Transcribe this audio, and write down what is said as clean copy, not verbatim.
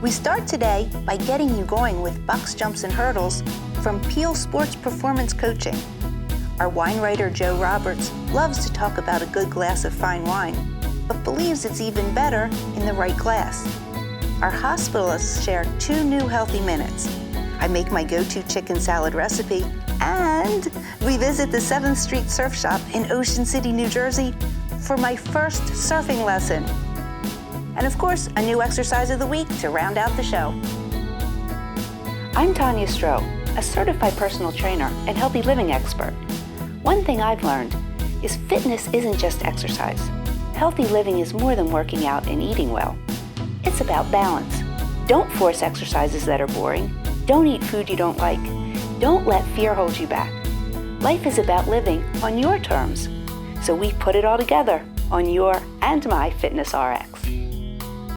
We start today by getting you going with box jumps and hurdles from Peal Sports Performance Coaching. Our wine writer Joe Roberts loves to talk about a good glass of fine wine, but believes it's even better in the right glass. Our hospitalists share 2 new healthy minutes. I make my go-to chicken salad recipe, and we visit the 7th Street Surf Shop in Ocean City, New Jersey for my first surfing lesson. And of course, a new exercise of the week to round out the show. I'm Tanya Stroh, a certified personal trainer and healthy living expert. One thing I've learned is fitness isn't just exercise. Healthy living is more than working out and eating well. It's about balance. Don't force exercises that are boring. Don't eat food you don't like. Don't let fear hold you back. Life is about living on your terms. So we put it all together on your and my Fitness RX.